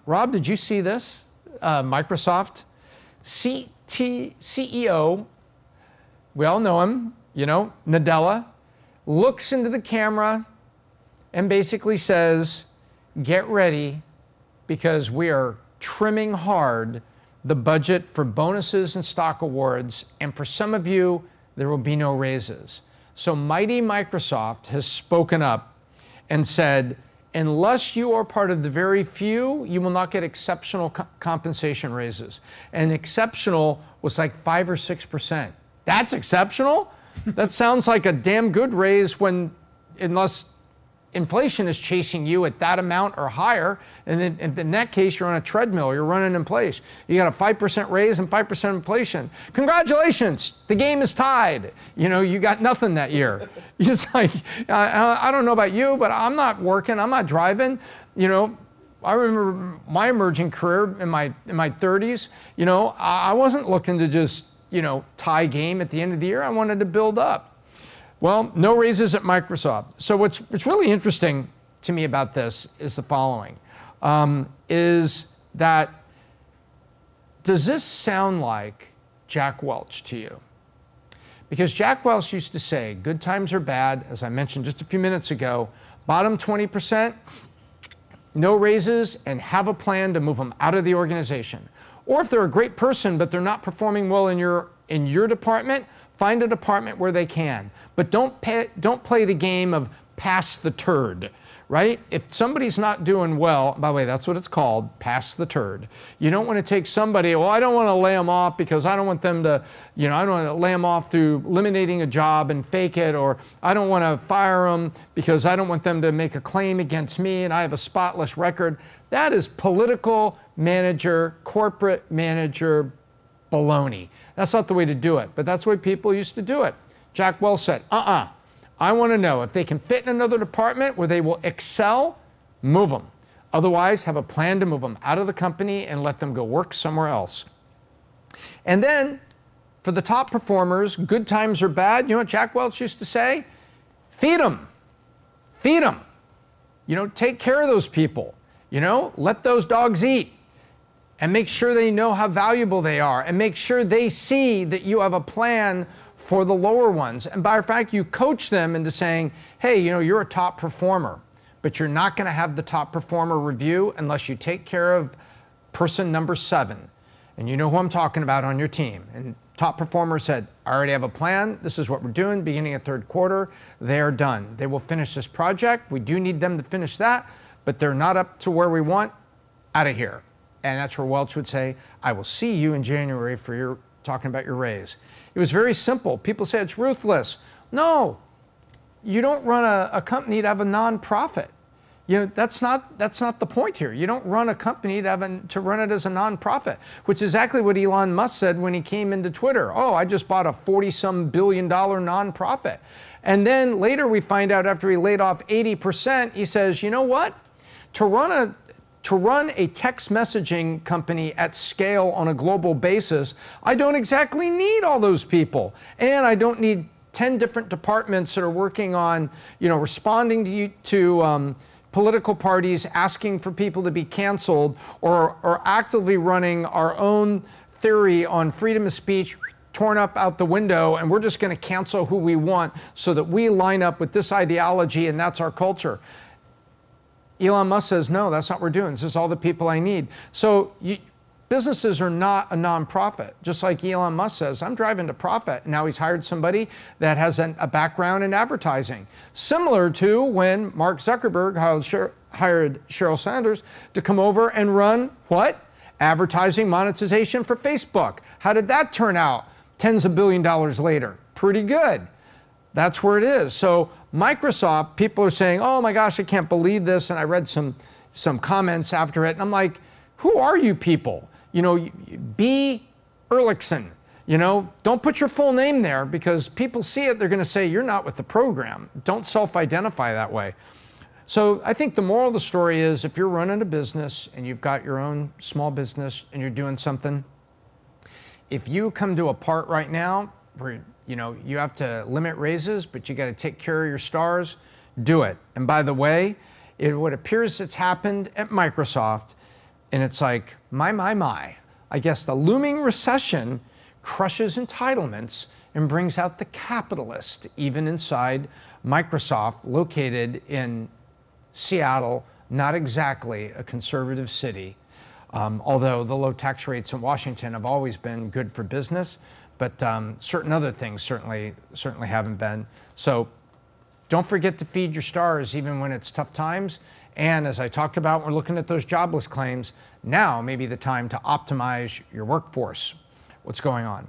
Rob, did you see this? Microsoft CEO, we all know him, Nadella, looks into the camera and basically says, get ready because we are trimming hard the budget for bonuses and stock awards, and for some of you, there will be no raises. So mighty Microsoft has spoken up and said, unless you are part of the very few, you will not get exceptional compensation raises. And exceptional was like 5 or 6%. That's exceptional? That sounds like a damn good raise unless inflation is chasing you at that amount or higher. And then in that case, you're on a treadmill, you're running in place. You got a 5% raise and 5% inflation. Congratulations, the game is tied. You got nothing that year. It's like, I don't know about you, but I'm not working, I'm not driving. I remember my emerging career in my 30s, I wasn't looking to just, tie game at the end of the year. I wanted to build up. Well, no raises at Microsoft. So what's really interesting to me about this is the following, is that, does this sound like Jack Welch to you? Because Jack Welch used to say, good times are bad, as I mentioned just a few minutes ago, bottom 20%, no raises, and have a plan to move them out of the organization. Or if they're a great person, but they're not performing well in your department, find a department where they can. But don't play the game of pass the turd, right? If somebody's not doing well, by the way, that's what it's called, pass the turd. You don't want to take somebody, I don't want to lay them off because I don't want them to, I don't want to lay them off through eliminating a job and fake it, or I don't want to fire them because I don't want them to make a claim against me and I have a spotless record. That is political manager, corporate manager baloney. That's not the way to do it, but that's the way people used to do it. Jack Welch said, I want to know if they can fit in another department where they will excel, move them. Otherwise, have a plan to move them out of the company and let them go work somewhere else. And then, for the top performers, good times or bad, you know what Jack Welch used to say? Feed them. Feed them. Take care of those people. Let those dogs eat. And make sure they know how valuable they are, and make sure they see that you have a plan for the lower ones. And by fact, you coach them into saying, hey, you're a top performer, but you're not going to have the top performer review unless you take care of person number 7. And you know who I'm talking about on your team. And top performer said, I already have a plan. This is what we're doing beginning of third quarter. They're done. They will finish this project. We do need them to finish that, but they're not up to where we want. Out of here. And that's where Welch would say, I will see you in January for your talking about your raise. It was very simple. People say it's ruthless. No, you don't run a company to have a nonprofit. That's not the point here. You don't run a company to run it as a nonprofit, which is exactly what Elon Musk said when he came into Twitter. I just bought a $40-some billion nonprofit. And then later we find out after he laid off 80%, he says, you know what? To run a text messaging company at scale on a global basis, I don't exactly need all those people. And I don't need 10 different departments that are working on, responding to political parties asking for people to be canceled, or actively running our own theory on freedom of speech torn up out the window, and we're just going to cancel who we want so that we line up with this ideology and that's our culture. Elon Musk says, no, that's not what we're doing. This is all the people I need. So businesses are not a nonprofit. Just like Elon Musk says, I'm driving to profit. Now he's hired somebody that has a background in advertising. Similar to when Mark Zuckerberg hired Sheryl Sanders to come over and run what? Advertising monetization for Facebook. How did that turn out tens of billions of dollars later? Pretty good. That's where it is. So Microsoft, people are saying, oh my gosh, I can't believe this. And I read some comments after it. And I'm like, who are you people? B. Ehrlichson. Don't put your full name there, because people see it, they're going to say, you're not with the program. Don't self-identify that way. So I think the moral of the story is, if you're running a business and you've got your own small business and you're doing something, if you come to a part right now where you have to limit raises, but you got to take care of your stars, do it. And by the way, what appears it's happened at Microsoft And it's like, my. I guess the looming recession crushes entitlements and brings out the capitalist, even inside Microsoft, located in Seattle, not exactly a conservative city. Although the low tax rates in Washington have always been good for business, but certain other things certainly haven't been. So don't forget to feed your stars even when it's tough times. And as I talked about, we're looking at those jobless claims. Now may be the time to optimize your workforce. What's going on?